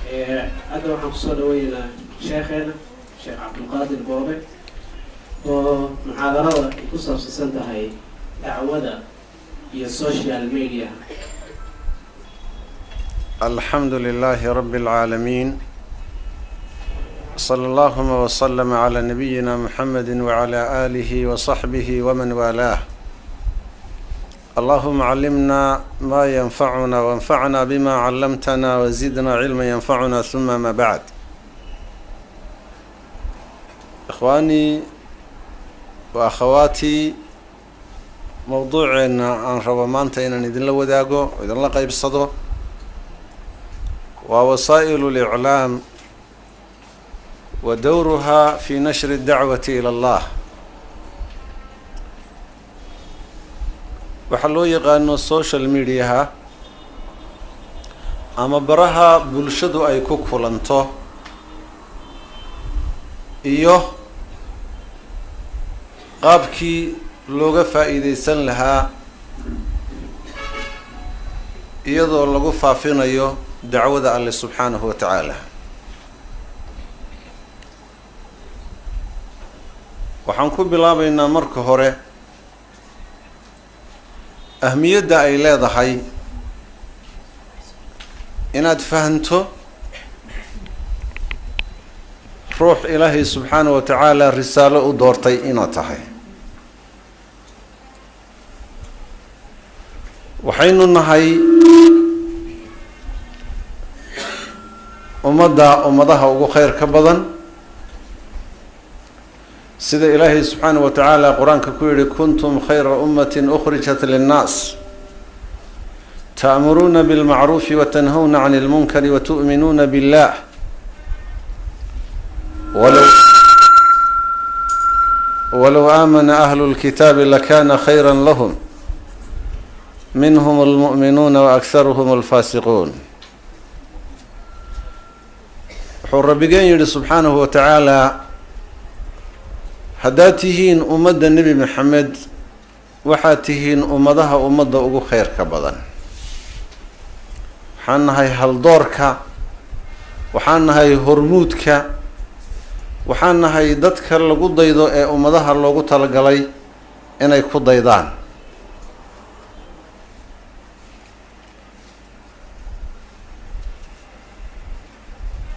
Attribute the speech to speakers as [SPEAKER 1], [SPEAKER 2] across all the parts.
[SPEAKER 1] هذا waxaan kusoo dhaweynaa sheekheena Sheekh Cabdulqaadir Boobe oo muxaadarada ay ku saabsan tahay dacwada iyo social media.
[SPEAKER 2] الحمد لله رب العالمين صلى الله وسلم على نبينا محمد وعلى آله وصحبه ومن والاه. اللهم علمنا ما ينفعنا وانفعنا بما علمتنا وزدنا علما ينفعنا ثم ما بعد. إخواني وأخواتي موضوعنا عن رمضان إذن لو ذاقو وإذن لقى يبصدو ووسائل الإعلام ودورها في نشر الدعوة إلى الله. وحلو يقانو السوشيال ميديا أما برها بلشدو أي كوكولانتو إيوه قابكي لوغا فائديسان لها إيضو لغو فافين أيوه دعوة الله سبحانه وتعالى. وحنكو بلابينا مركو هوري أهمية دا أي لاذا حي إناد فهمتو روح إلهي سبحانه وتعالى رسالة دورتي إناتهي وحين النهي أمضها ugu khayr ka badan sida Ilaahay subhanahu wa ta'ala Quraanka ku yiri kuntum khayra ummatin ukhrijat lin-nas ta'muruna bil ma'ruf wa tanhauna 'anil munkari wa tu'minuna billah ولو آمن أهل الكتاب لكان خيرا لهم منهم المؤمنون وأكثرهم الفاسقون. ربنا يقول سبحانه وتعالى هداتهين أمد النبي محمد وحاتهين أمدها أمد أغو خير كبضا وحانهاي هالدورك وحانهاي هرمودك وحانهاي دادك اللغو دايدو أمدها اللغو تلقلي إناي كو دايدان.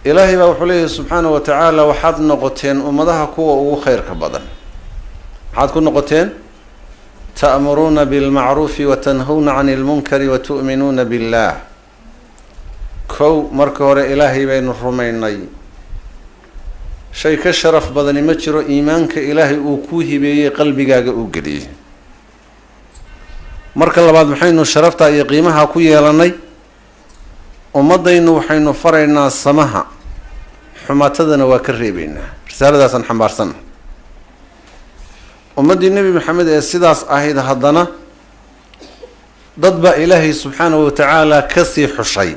[SPEAKER 2] إلهي وحليه سبحانه وتعالى وحد نقطين أمدها كوا أو خير كبدن. حد كن نقطين تأمرون بالمعروف وتنهون عن المنكر وتؤمنون بالله. كو مركور إلهي بين الرميني. شيء كشرف بدن مجر إيمانك إلهي أكوه بي قلبي جاء أجري. مرك الله بعد محين شرفت يقيمها كوي لني. ومضينا وحين فرعنا السماها حماتنا وكريبنا رسالة داسن حمبارسنا ومضي النبي محمد السداس أهيد هدنا ضد إلهي سبحانه وتعالى كسي حشي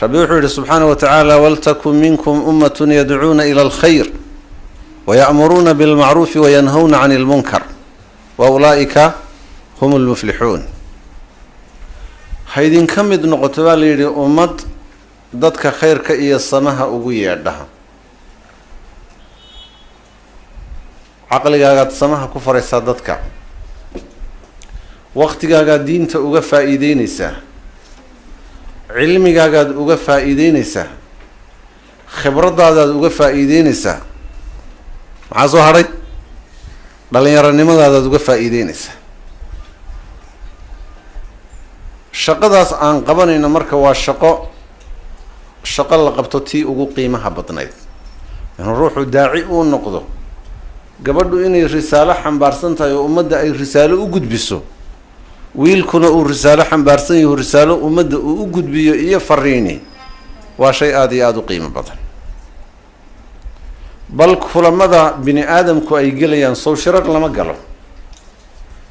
[SPEAKER 2] ربي سبحانه وتعالى ولتكن منكم أمة يدعون إلى الخير ويأمرون بالمعروف وينهون عن المنكر وأولئك هم المفلحون. haydin ka mid noqoto baa la yidhi ummad dadka khayrka iyo samaha ugu yeedhaha caqligaagaad samaha ku faraysaa dadka waqtigaagaad diinta uga faa'iideynaysaa cilmigaagaad uga faa'iideynaysaa khibradaadaad uga faa'iideynaysaa maxaa soo hadhay dhalinyaronimadaadaad uga faa'iideynaysaa. shaqadaas aan qabanayno marka waa shaqo la qabto tii ugu qiimaha badnayd in ruuxu daaci uu noqdo gabadhu inay risaalo xambaarsan tahay oo ummadda ay risaalo u gudbiso wiilkuna uu risaalo xambaarsan yahay risaalo ummadda uu u gudbiyo iyo fariini waa shay aad iyo aad u qiimo badan. bal kulamada bini aadamku ay gelayaan soo shirar lama galo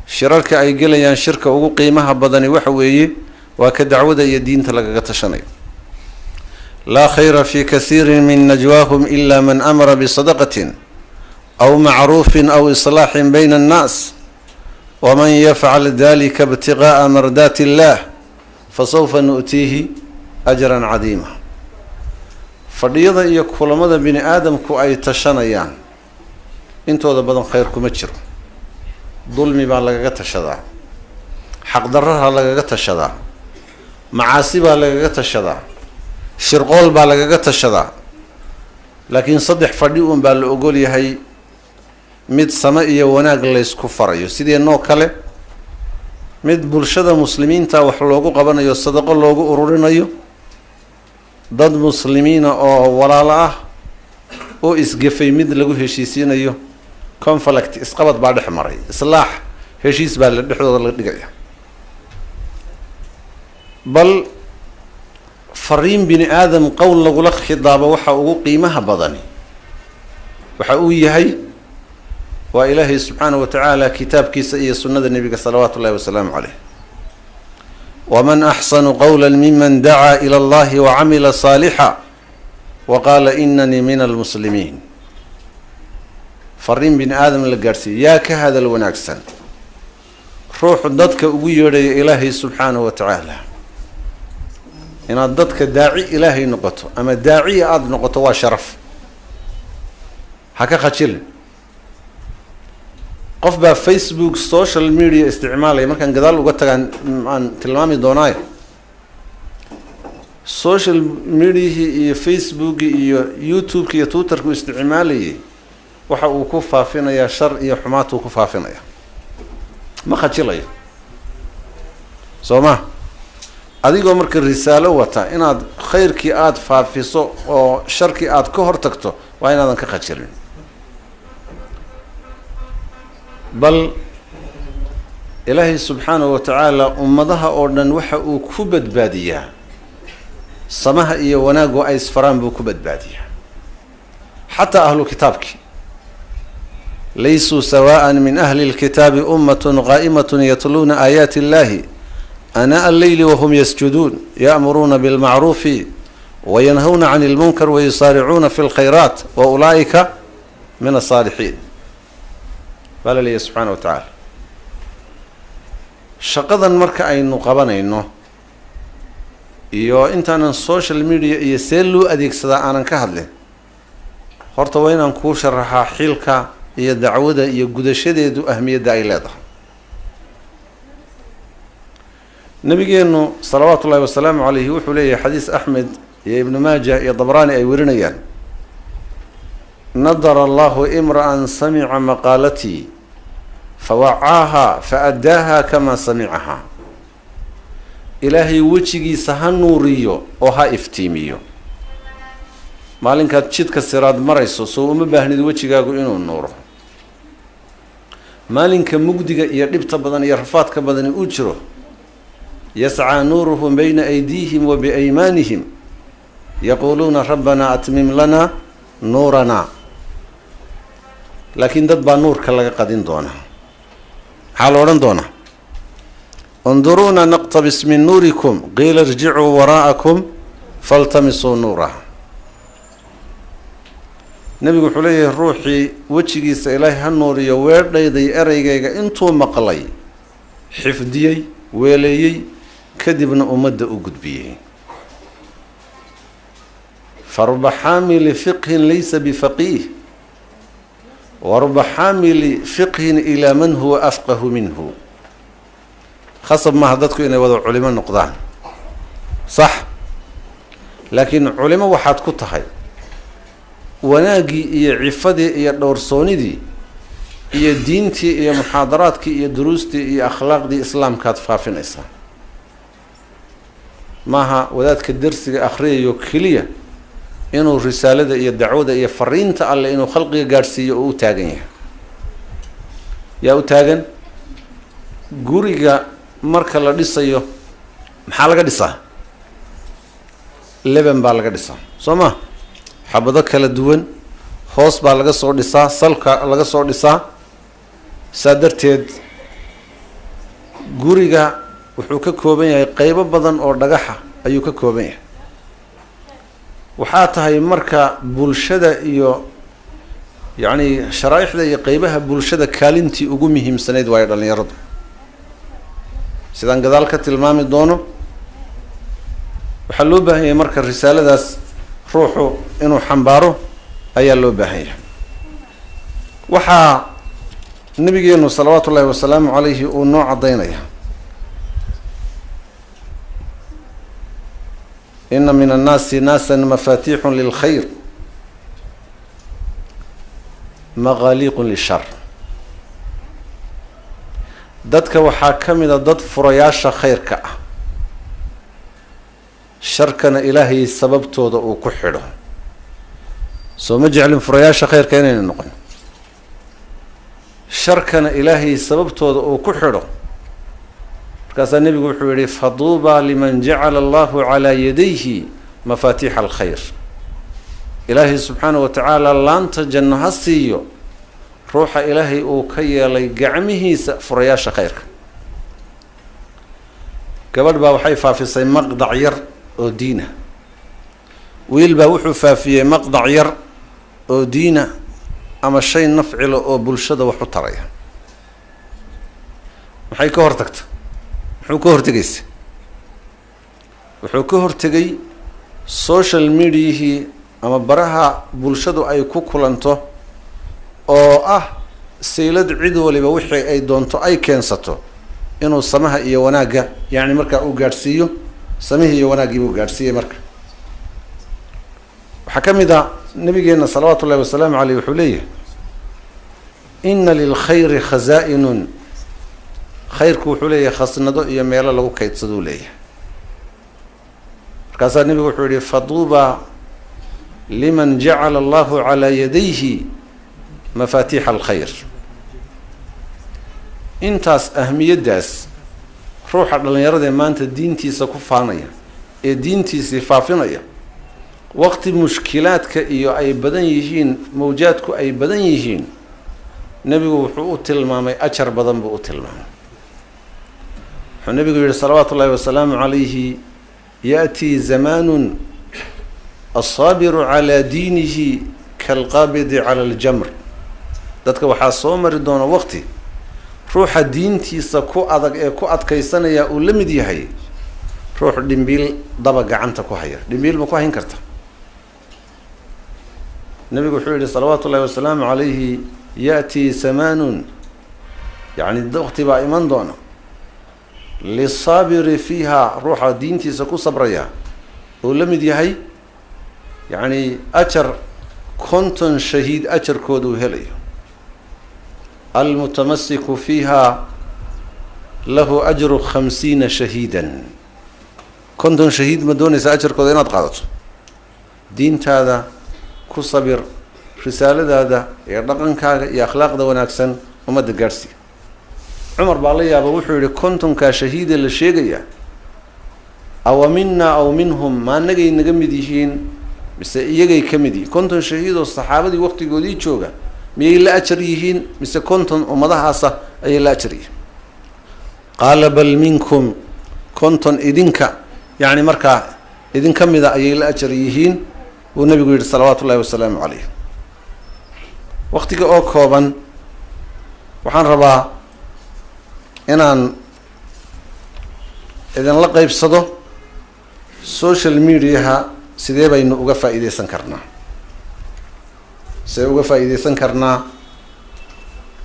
[SPEAKER 2] shirarka ay gelayaan shirka ugu qiimaha badani waxa weeye waa ka dacwada iyo diinta lagaga tashanayo. لا خير في كثير من نجواهم إلا من أمر بصدقة أو معروف أو إصلاح بين الناس ومن يفعل ذلك ابتغاء مرضات الله فسوف نؤتيه أجرا عظيما فديضا يكون ماذا بني آدم كو أي تشانيان انتو هذا بدن خيركم متشر ظلمي بالغا تشدا حق ضررها لغا تشدا معاصي بالغا تشدا شرقول بالغا تشدا لكن صدح فديون بالأقول يهي mid sama iyo wanaag la isku farayo sidii noo kale mid bulshada muslimiinta wax loogu qabanayo sadaqo loogu ururinayo dad muslimiina oo walaalo ah oo isgafay mid lagu heshiisinayo conflict isqabad baa dhex maray islaax heshiis baa la dhexdooda la dhigaya bal fariin bini aadam qowl lagu la khidaabo waxa ugu qiimaha badani waxa uu yahay وإلهي سبحانه وتعالى كتاب كيسئي سنة النبي صلوات الله وسلامه عليه ومن أحسن قولا ممن دعا إلى الله وعمل صالحا وقال إنني من المسلمين فرين بن آدم القرسي يا كهذا الوناكسن روح ضدك أقوي إلهي سبحانه وتعالى إن ضدك داعي إلهي نقطه أما داعي أض نقطه وشرف هكا خشل qof baa Facebook social media isticmaalay markaan gadaal uga tagaan aan tilmaami doonaa social media iyo Facebook iyo YouTube iyo Twitter ku isticmaalay waxa uu ku faafinayaa shar iyo xumaat uu ku faafinayaa ma khajilay Soomaa adigoo marka risaalo wata inaad khayrkii aad faafiso oo sharkii aad ka hortagto waa inaadan ka khajilin بل إلهي سبحانه وتعالى أمضها أردن وحا كبد بادية سماها إيا وناقو أيس فران بو كبد بادية حتى أهل كتابك ليسوا سواء من أهل الكتاب أمة قائمة يتلون آيات الله أناء الليل وهم يسجدون يأمرون بالمعروف وينهون عن المنكر ويصارعون في الخيرات وأولئك من الصالحين قال لي سبحانه وتعالى شقداً مركا أينو قبانينو إيو إنتانا السوشيال ميديا يسيلو أديك سدا آنان كهدلي هورتا وينان كو شرحا حيلكا إيا دعودا إيا قدشديدو أهمية دائلة نبينا صلوات الله والسلام عليه وحوليه حديث أحمد يا ابن ماجه يا ضبراني أي ورنيان نظر الله امرأ سمع مقالتي فوعاها فأداها كما سمعها إلهي وجهي سهنوريو وها افتيميو مالين كانت شدك السراد مريسو سو مباهند وجهاقو إنو النور مالين كمقدق يربط بدن يرفات كبدن أجره يسعى نورهم بين أيديهم وبأيمانهم يقولون ربنا أتمم لنا نورنا لكن دد با نور كلا قدين دونا حال ورن دونا انظرونا نقتبس من نوركم قيل ارجعوا وراءكم فالتمسوا نورا نبي حليه روحي وجهيس إلهي النور يوير ديدي أريغيغا انتو مقلي حفديي ويليي كدبنا أمد أقد بيه فرب حامل فقه ليس بفقيه ورب حامل فقه إلى من هو أفقه منه خاصة ما هدتكم إن وضع علماء النقدان صح لكن علماء واحد كتهي وناقي إيا عفدي إيا دورسوني دي إيا دينتي إيا محاضراتك إيا دروستي إيا أخلاق دي إسلام كاتفافين إسلام ماها وذاتك الدرس أخرية يوكلية إنه الرسالة إيا الدعوة إيا فرينتا الله إنه خلقي قارسي أو تاغن يا أو تاغن قوريغا مركا لديسا محالغا ديسا لبن بالغا ديسا سوما حبضك لدوين خوص بالغا صور ديسا سلكا لغا صور ديسا سادرتيد قوريغا وحوكا كوبين قيبا بدن أو دغاحا أيوكا كوبين وحاتها مركا بولشدا إيو يعني شرايح ذا قيبها بولشدا كالنتي أقومهم سنيد وايد اللي يرد سيدان كذلك تلمامي دونه waxaa loo baahan yahay marka risaaladaas ruuxu inuu xambaaro ayaa loo baahan yahay. waxaa nabigeenu salawaatu ullahi wasalaamu calayhi uu noo caddaynaya ina min annaasi naasan mafatixun lilkhayr maqaaliiqun lishar. dadka waxaa ka mida dad furayaasha khayrka ah, sharkana ilaahay sababtooda uu ku xidho. soo ma jeclin furayaasha khayrka inayna noqon, sharkana ilaahay sababtooda uu ku xidho. markaasaa nebigu wuxuu yihi faduuba liman jacala allahu calaa yadayhi mafaatiixa alkhayr. ilaahay subxaana wa tacaala laanta janno ha siiyo ruuxa ilaahay uu ka yeelay gacmihiisa furayaasha khayrka. gabadh baa waxay faafisay maqdac yar oo diina, wiil baa wuxuu faafiyey maqdac yar oo diina ama shay nafcilo oo bulshada wax u taraya. maxay ka hortagta? muxuu ka hortegaysa? wuxuu ka hortegay social mediahii ama baraha bulshadu ay ku kulanto oo ah saylad cid waliba wixii ay doonto ay keensato inuu samaha iyo wanaagga yacni markaa uu gaadhsiiyo. samihii iyo wanaaggii buu gaadhsiiyey. marka waxaa ka mid a nabigeena salawaatu ullahi wasalaamu caleyh wuxuu leeyahay ina lilkhayri khazaa-inun. khayrku wuxuu leeyahay khasnado iyo meelo lagu kaydsaduu leeyahay. markaasaa nebigu wuxuu yihi faduuba liman jacala allahu calaa yadayhi mafaatiixa alkhayr. intaas ahmiyaddaas ruuxa dhallinyarada ee maanta diintiisa ku faanaya ee diintiisii faafinaya, waqti mushkilaadka iyo ay badan yihiin, mawjaadku ay badan yihiin, nebigu wuxuu u tilmaamay ajar badan buu u tilmaamay. wuxuu nebigu yihi salawaatu ullahi wasalaamu calayhi ya'tii zamaanun asaabiru calaa diinihi kaalqaabidi cala aljamr. dadka waxaa soo mari doona waqti ruuxa diintiisa ku adag ee ku adkaysanaya uu la mid yahay ruux dhimbiil daba gacanta ku haya. dhimbiil ma ku hayn karta? nebigu wuxuu yihi salawaatu ullahi wasalaamu calayhi ya'tii zamaanun, yacni waqti baa iman doona lisaabiri fiiha, ruuxa diintiisa ku sabraya uu la mid yahay yacni ajar 50 shahiid ajarkooda uu helayo. almutamasiku fiiha lahu ajru 50 shahiidan. 50 shahiid ma doonaysa ajarkooda inaad qaadato? diintaada ku sabir, risaaladaada iyo dhaqankaaga iyo akhlaaqda wanaagsan ummadda gaadhsii. cumar baa la yaaba, wuxuu yihi 50kaa shahiida la sheegaya awa minaa aw minhum, ma anagay naga mid yihiin mise iyagay ka mid yihiin? 50 shahiid oo saxaabadii waqtigoodii jooga miyay la ajar yihiin mise 50 ummadahaasa ayay la ajar yihiin? qaala bal minkum, 50 idinka yacni markaa idinka mida ayay la ajar yihiin buu nebigu yihi salawaatu ullahi wasalaamu calayh. waqtiga oo kooban waxaan rabaa inaan idinla qeybsado social mediaha sidee baynu uga faa'iideysan karnaa. sidee uga faa'iideysan karnaa?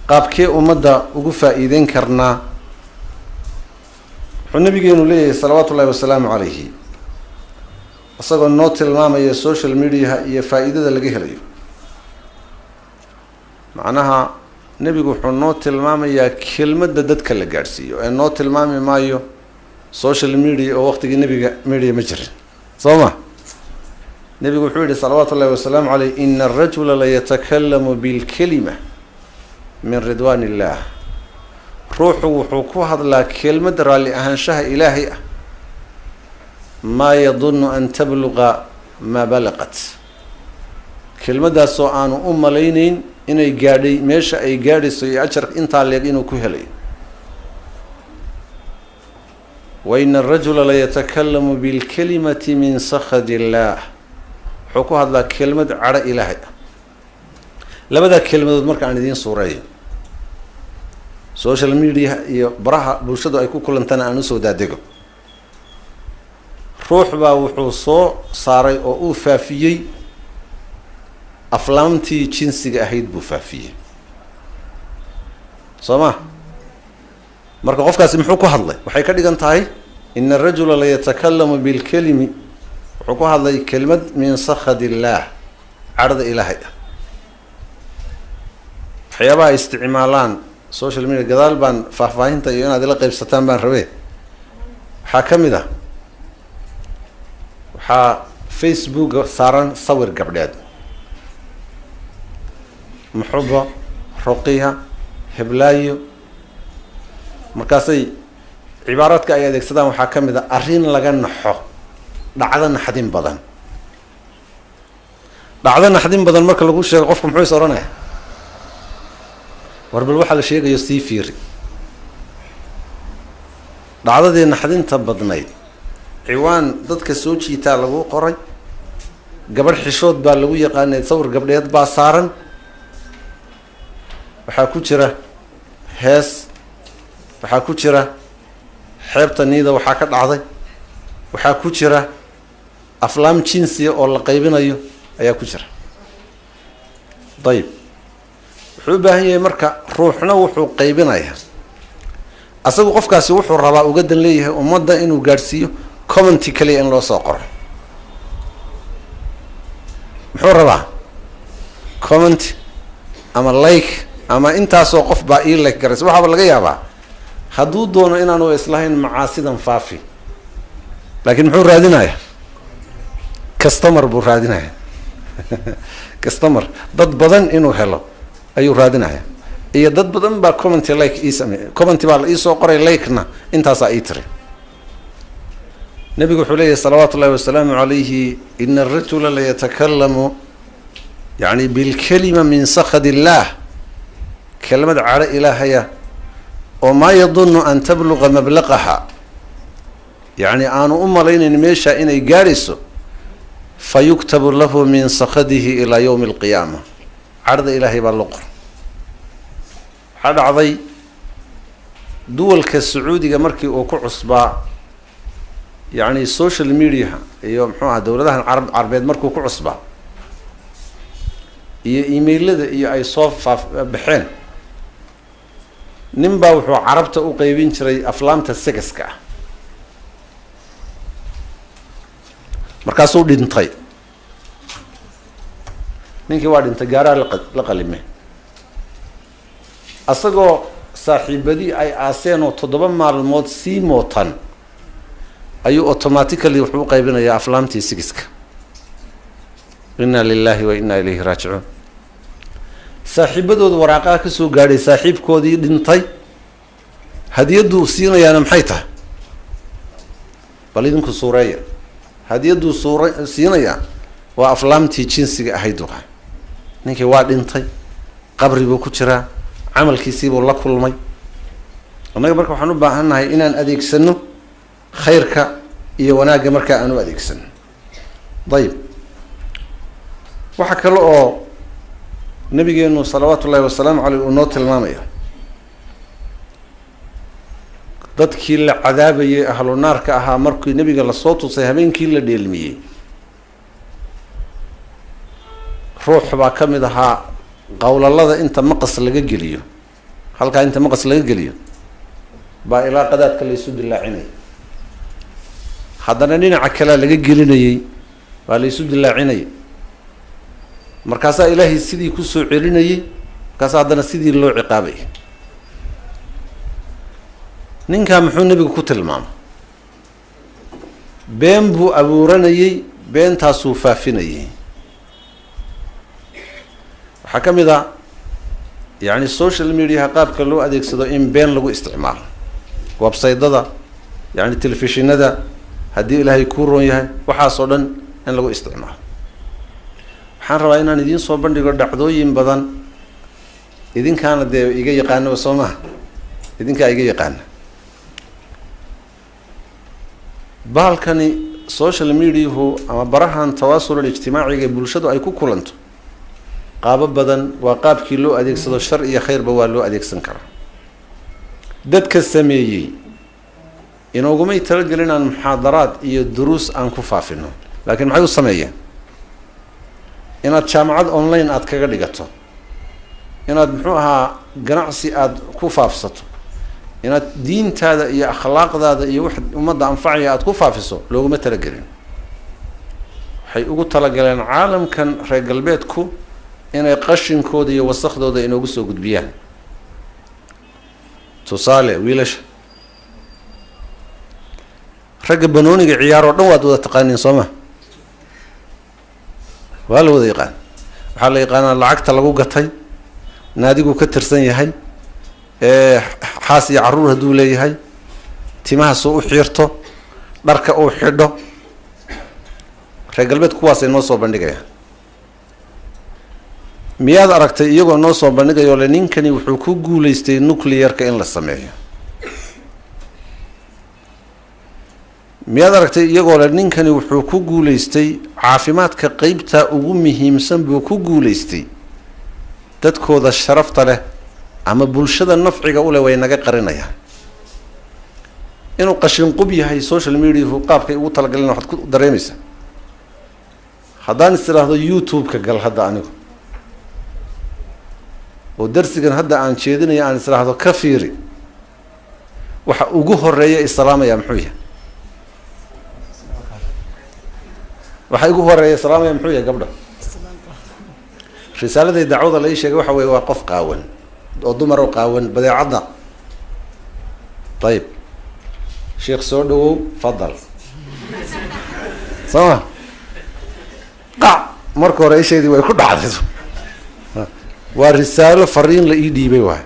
[SPEAKER 2] qaabkee ummadda ugu faa'iideyn karnaa? wuxuu nabigeenu leeyahay salawaatu ullahi wasalaamu calayhi isagoo noo tilmaamaya social mediaha iyo faa'iidada laga helayo. macnaha nebigu wuxuu noo tilmaamayaa kelmadda dadka la gaadhsiiyo ee noo tilmaami maayo social media oo waqtigii nebiga media ma jirin, soo ma? nebigu wuxuu yihi salawaatu ullahi wasalaamu caleyh ina arajula layatakallamu bilkalima min ridwaan illah. ruuxu wuxuu ku hadlaa kelmadda raalli ahaanshaha ilaahay ah maa yadunnu an tabluqa maa balaqat. kelmaddaasoo aanu u malaynayn inay gaadhay meesha ay gaadhayso iyo ajarka intaa leeg inuu ku helay. wa ina arajula layatakallamu bilkalimati min sakhadi illaah. wuxuu ku hadlaa kelmad cadho ilaahay ah. labadaa kelmadood marka aan idiin suureeyo, social media iyo baraha bulshadu ay ku kulantana aan usoo daadego. ruux baa wuxuu soo saaray oo uu faafiyey aflaamtii jinsiga ahayd buu faafiyey soo ma marka qofkaasi muxuu ku hadlay waxay ka dhigan tahay ina arajula la yatakalamu bilkelimi wuxuu ku hadlay kelimad min sakhad illaah carada ilaahay ah waxyaabaha ay isticmaalaan social media gadaal baan faahfaahinta iyo inaad ila qaybsataan baan rabee waxaa ka mid ah waxaa facebook saaran sawir gabdheed muxubo ruqiya heblaayo markaasay cibaaraadka ay adeegsadaan waxaa ka mid a arrin laga naxo dhacdo naxdin badan dhacdo naxdin badan marka lagu sheego qofku muxuu is oranaya war bal waxaa la sheegayo sii fiiri dhacdadii naxdinta badnayd ciwaan dadka soo jiitaa lagu qoray gabadh xishood baa lagu yaqaanay sawir gabdheed baa saaran waxaa ku jira hees waxaa ku jira xeebta niida waxaa ka dhacday waxaa ku jira aflaam jinsiya oo la qaybinayo ayaa ku jira dayib wuxuu u baahan yahay marka ruuxna wuxuu qaybinayaa asagu qofkaasi wuxuu rabaa uga dan leeyahay ummadda inuu gaadhsiiyo commenty kaliya in loo soo qoro muxuu rabaa comment ama like ama intaasoo qof baa ii like garaysa waxaaba laga yaabaa hadduu doono inaanu islahayn macaasidan faafi laakiin muxuu raadinayaa customer buu raadinayaa customer dad badan inuu helo ayuu raadinayaa iyo dad badan baa commenty like ii sameey commenty baa la ii soo qoray like-na intaasaa ii tiri nabigu wuxuu leeyahay salawaatu ullahi wasalaamu calayhi ina arajula layatakalamu yani bilkalima min sakhad illaah kelimad cadho ilaahaya oo maa yadunnu an tabluqa mablaqaha yacni aanu u malaynayn meesha inay gaadhayso fa yuktabu lahu min sakhadihi ilaa yowmi alqiyaama cadhada ilaahay baa loo qor waxaa dhacday duwalka sacuudiga markii uu ku cusbaa yacni social media iyo muxuu aha dowladahan carbeed markuu ku cusbaa iyo emailada iyo ay soo baxeen nin baa wuxuu carabta u qeybin jiray aflaamta segaska ah markaasuu dhintay ninkii waa dhintay gaaraha la qalime asagoo saaxiibadii ay aaseen oo 7 maalmood sii mootan ayuu automatically wuxuu u qaybinayaa aflaamtii segaska inna lillahi wa inna ilayhi raajicuun saaxiibadooda waraaqaha ka soo gaadhay saaxiibkoodii dhintay hadiyaduu siinayaana maxay tahay bal idinku suureeya hadiyaduu siinayaa waa aflaamtii jinsiga ahayd waxa ninkii waa dhintay qabri buu ku jiraa camalkiisiibuu la kulmay annaga marka waxaan u baahannahay inaan adeegsano khayrka iyo wanaagga markaa aan u adeegsano dayib waxa kale oo nabigeenu salawaatu ullahi wasalaamu caleyh uu noo tilmaamayo dadkii la cadaabayay ahlu naarka ahaa markii nabiga lasoo tusay habeenkii la dheelmiyey ruux baa ka mid ahaa qowlalada inta maqas laga geliyo halkaa inta maqas laga geliyo baa ilaa qadaadka laysu dilaacinayay haddana dhinaca kalea laga gelinayey baa laysu dilaacinayay markaasaa ilaahay sidii kusoo celinayay markaasaa haddana sidii loo ciqaabayay ninkaa muxuu nebigu ku tilmaamay been buu abuuranayey beentaasuu faafinayay waxaa ka mid a yacni social mediaha qaabka loo adeegsado in been lagu isticmaalo websaydyada yacni telefishinada haddii ilaahay kuu roon yahay waxaasoo dhan in lagu isticmaalo waxaan rabaa inaan idiin soo bandhigo dhacdooyin badan idinkaana dee iga yaqaanaba soo maha idinkaa iga yaqaana bahalkani social mediahu ama barahan tawaasul ijtimaaciga bulshadu ay ku kulanto qaabo badan waa qaabkii loo adeegsado shar iyo khayrba waa loo adeegsan karaa dadka sameeyey inoogumay talagelin aan muxaadaraad iyo duruus aan ku faafino laakiin maxay u sameeyeen inaad jaamacad online aad kaga dhigato inaad muxuu ahaa ganacsi aad ku faafsato inaad diintaada iyo akhlaaqdaada iyo wax ummadda anfacaya aad ku faafiso looguma talagelin waxay ugu talagaleen caalamkan reer galbeedku inay qashinkooda iyo wasakhdooda inoogu soo gudbiyaan tusaale wiilasha ragga banooniga ciyaaroo dhan waad wada taqaaniin soo ma waa la wada yaqaan waxaa la yaqaanaa lacagta lagu gatay naadigu ka tirsan yahay xaas iyo carruur hadduu leeyahay timahaasuu u xiirto dharka uu xidho reer galbeed kuwaasay noo soo bandhigayaan miyaad aragtay iyagoo noo soo bandhigayo le ninkani wuxuu ku guulaystay nuclearka in la sameeyo miyaad aragtay iyagoo le ninkani wuxuu ku guulaystay caafimaadka qeybta ugu muhiimsan buu ku guulaystay dadkooda sharafta leh ama bulshada nafciga u leh way naga qarinayaan inuu qashinqub yahay social mediahu qaabkay ugu talagaleen waxaad ku dareemaysaa haddaan is idhaahdo youtube-ka gal hadda anigu oo darsigan hadda aan jeedinayo aan is idhaahdo ka fiiri waxa ugu horeeya islaamaya muxuu yahay waxa ugu horeeya islaamaya muxuu yahay gabdha risaaladay dacwada la ii sheegay waxa weeye waa qof qaawan oo dumar oo qaawan badeecadda ayib sheekh soo dhawow fadal soo ma qac marka hore isheedii way ku dhacday waa risaalo fariin la ii dhiibay waay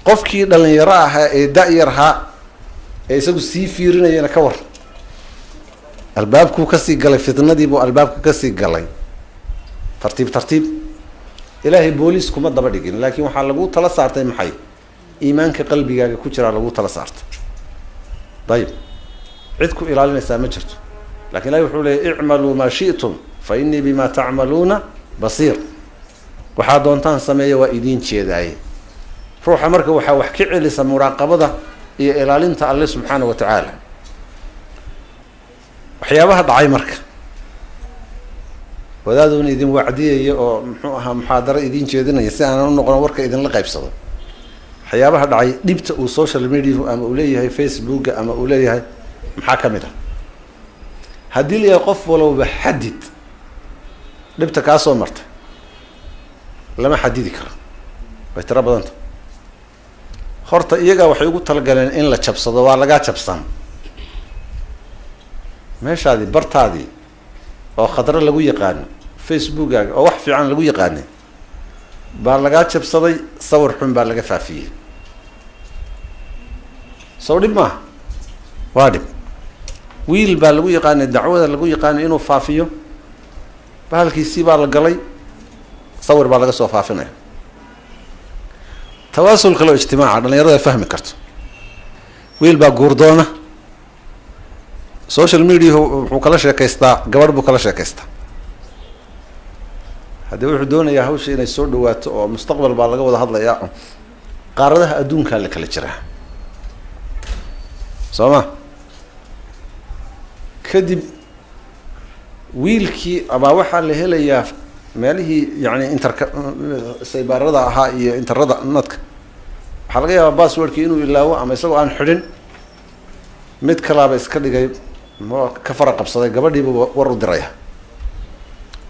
[SPEAKER 2] qofkii dhalinyaro ahaa ee da-yarhaa ee isagu sii fiirinayana ka war albaabkuu kasii galay fitnadiibuu albaabka kasii galay tartiib tartiib ilaahay booliis kuma daba dhigin laakiin waxaa lagu tala saartay maxay iimaanka qalbigaaga ku jiraa lagu tala saartay dayib cid ku ilaalinaysaa ma jirto lakin ilahi wuxuu leeyay icmaluu maa shi'tum fa inii bima tacmaluuna basiir waxaa doontaan sameeya waa idiin jeedaaye ruuxa marka waxaa wax ka celisa muraaqabada iyo ilaalinta alle subxaana wa tacaala waxyaabaha dhacay marka wadaaduna idin wacdiyaya oo muxuu ahaa muxaadaro idiin jeedinaya si aanan u noqon warka idinla qaybsado waxyaabaha dhacay dhibta uu social media ama uu leeyahay facebooka ama uu leeyahay maxaa ka mid ah haddii layahay qof walowba xadid dhibta kaa soo martay lama xadidi karo way tiro badanta horta iyagaa waxay ugu talagaleen in la jabsado waa lagaa jabsan meeshaadii bartaadii oo khadro lagu yaqaano facebookaaga oo wax fiican lagu yaqaanay baa lagaa jabsaday sawir xun baa laga faafiyey sow dhib maaha waa dhib wiil baa lagu yaqaanay dacwada lagu yaqaanay inuu faafiyo bahalkiisii baa la galay sawir baa laga soo faafinaya tawaasul kale oo ijtimaaca dhalinyarada fahmi karto wiil baa guurdoona social media wuxuu kala sheekaystaa gabadh buu kala sheekaystaa haddii wuxuu doonayaa hawsha inay soo dhawaato oo mustaqbal baa laga wada hadlayaa qaaradaha adduunkaa la kala jiraa soo ma kadib wiilkii abaa waxaa la helayaa meelihii yani saybaarada ahaa iyo interada nadka waxaa laga yaabaa passwordkii inuu ilaawo ama isagoo aan xidhin mid kalaaba iska dhigay ka fara qabsaday gabadhiiba war u diraya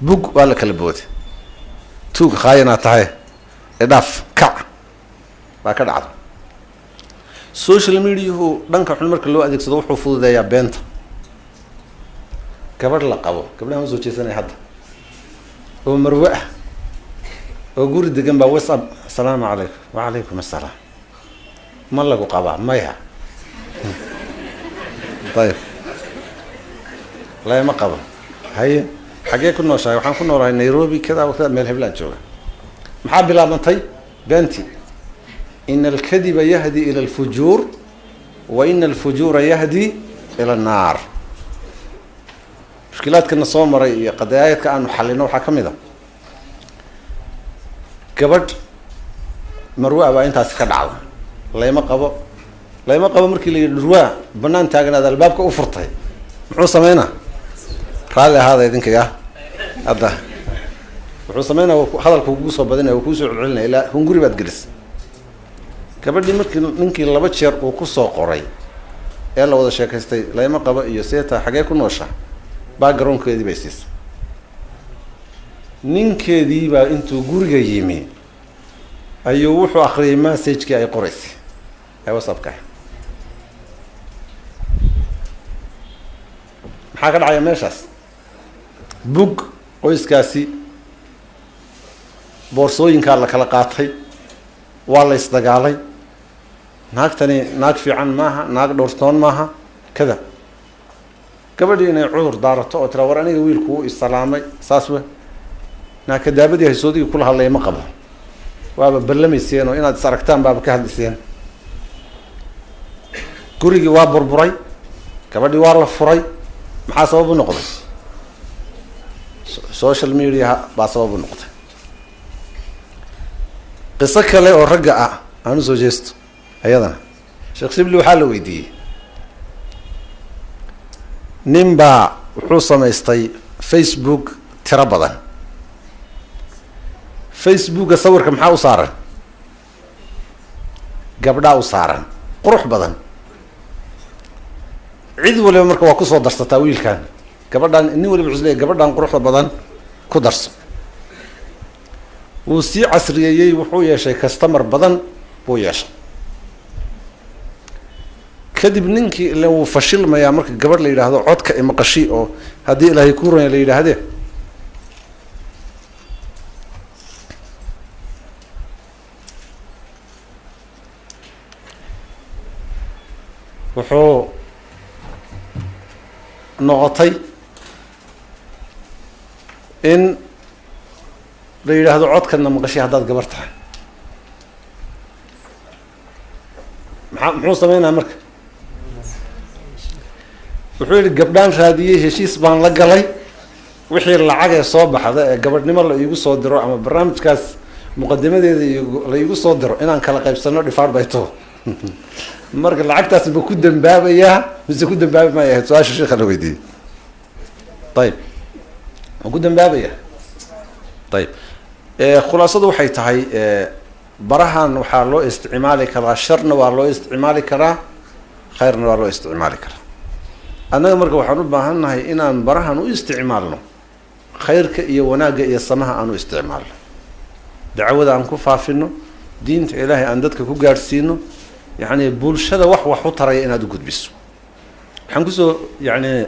[SPEAKER 2] bug waa la kala booday tuug khaayanaa tahay idhaaf kac baa ka dhacda social mediahu dhanka xun marka loo adeegsado wuxuu fududeeyaa beenta gabadh la qabo gabdhaha ma soo jeesanaya hadda oo marwe ah oo guri degan baa whatsapp asalaamu calaykum wacalaykum assalaam ma lagu qabaa maya ayib lama qabo haye xaggee ku nooshahay waxaan ku noolahay nairobi kada waqtada meel heblaan jooga maxaa bilaabantay beenti ina alkadiba yahdi ila alfujuur wa ina alfujuura yahdi ila annaar mushkilaadkana soo maray iyo qadaayadka aanu xalino waxaa ka mid a gabadh marwa baa intaasi ka dhacda layma qabo layma qabo markii la yidhi dhurwaa bannaan taaganaad albaabka u furtay muxuu sameynaa raalli ahaada idinkaga hadda wuxuu sameynaa hadalka kugu soo badinaya uu kuusoo celcelinaya ilaa hunguri baad gelis gabadhii markii ninkii 2 jeer uu kusoo qoray ee la wada sheekaystay layma qabo iyo seeta xagee ku noosha backgroundkeedii bay siisay ninkeedii baa intuu guriga yimi ayuu wuxuu akhriyay message-kii ay qoraysay ee WhatsApp-ka maxaa ka dhacaya meeshaas bug qoyskaasi boorsooyinkaa la kala qaatay waa la isdagaalay naagtani naag fiican maaha naag dhowrtoon maaha kada gabadhii inay cudur daarato oo tira war aniga wiilku uu isalaamay saas we naa kadaabadii haysoodii kula hadlay ma qabo waaba ballamayseen oo inaad is aragtaan baaba ka hadliseen gurigii waa burburay gabadhii waa la furay maxaa sabab u noqday social media baa sabab u noqday qiso kale oo ragga ah aan soo jeesto ayadana sheekh Shibli waxaa la weydiiyey ninbaa wuxuu samaystay Facebook tira badan facebooka sawirka maxaa u saaran gabdhaa u saaran qurux badan cid waliba marka waa kusoo darsataa wiilkan gabadhan nin waliba wuxuu leeyahay gabadhan quruxda badan ku darso wuu sii casriyeeyey wuxuu yeeshay customer badan buu yeeshay kadib ninkii ilaa wuu fashilmayaa marka gabadh la yidhaahdo codka imaqashi oo haddii ilaahay ku roon la yidhaahdee wuxuu noqotay in la yidhaahdo codkana maqashay haddaad gabar tahay muxuu sameynaa marka wuxuu yidhi gabdhaan raadiyey heshiis baan la galay wixii lacag ee soo baxda ee gabadhnimo la iigu soo diro ama barnaamijkaas muqadimadeeda la iigu soo diro inaan kala qaybsano dhifaar bay taho marka lacagtaas ba ku dambaabayaa mise ku dambaabi maayo ahayd su-aasha sheekha la weydiiyey ayib ma ku dambaabaya ayib khulaasadu waxay tahay barahan waxaa loo isticmaali karaa sharna waa loo isticmaali karaa khayrna waa loo isticmaali karaa annaga marka waxaan u baahan nahay inaan barahan u isticmaalno khayrka iyo wanaagga iyo samaha aan u isticmaalno dacwada aan ku faafino diinta ilaahay aan dadka ku gaadhsiino yacni bulshada wax u taraya inaad u gudbiso waxaan kusoo yacni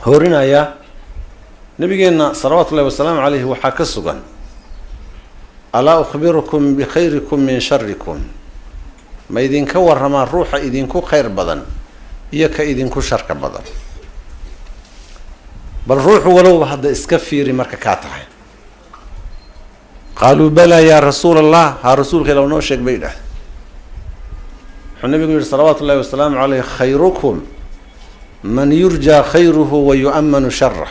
[SPEAKER 2] horinayaa nabigeenna salawaatu ullahi wasalaamu calayhi waxaa ka sugan alaa ukhbirukum bikhayrikum min sharikum ma idinka waramaa ruuxa idinku khayr badan iyo ka idinku sharka badan bal ruuxu walowba hadda iska fiiri marka kaa tahay qaaluu balaa yaa rasuula allah haa rasuulka ilaw noo sheeg bay idhaah wuxuu nabigu yihi salawaatu ullahi wasalaamu caleyh khayrukum man yurjaa khayruhu wa yu'amanu sharah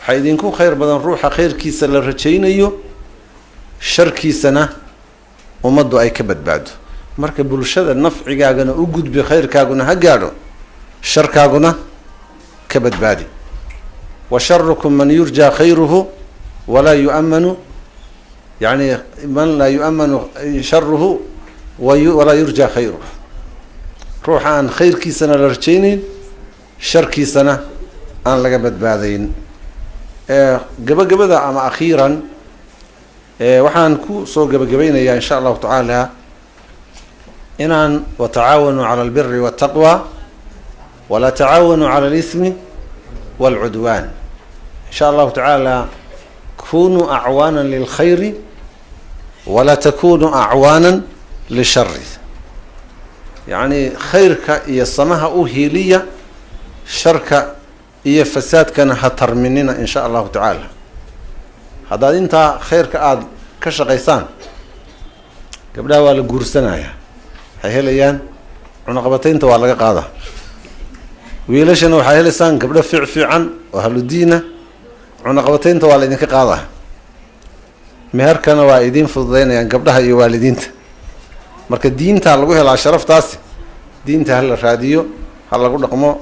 [SPEAKER 2] waxaa idinku khayr badan ruuxa khayrkiisa la rajaynayo sharkiisana ummaddu ay ka badbaado marka bulshada nafcigaagana u gudbi khayrkaaguna ha gaadho sharkaaguna ka badbaadi wa sharukum man yurjaa khayruhu walaa yu'amanu yani man laa yu'amanu sharuhu walaa yurjaa khayruhu ruuxa aan khayrkiisana la rajaynayn sharkiisana aan laga badbaadayn gabagabada ama akhiiran waxaan ku soo gabagabaynayaa insha allahu tacaala inaan watacaawanuu cala albiri waataqwa walaa tacaawanuu cala alismi waalcudwaan insha allahu tacaala kunuu acwaanan lilkhayri walaa takunuu acwaanan lishari yacni khayrka iyo samaha u hiiliya sharka iyo fasaadkana ha tarminina in sha allahu tacaala haddaad intaa khayrka aada ka shaqaysaan gabdhaha waa la guursanaya waxay helayaan cunaqabataynta waa laga qaadaa wiilashana waxay helaysaan gabdho fiican oo ahludiina cunaqabataynta waa la idinka qaadaa meherkana waa idiin fududeynayaan gabdhaha iyo waalidiinta marka diintaa lagu helaa sharaftaasi diinta ha la raadiyo ha lagu dhaqmo.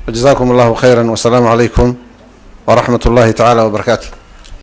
[SPEAKER 2] جزاكم الله خيرا والسلام عليكم ورحمة الله تعالى وبركاته.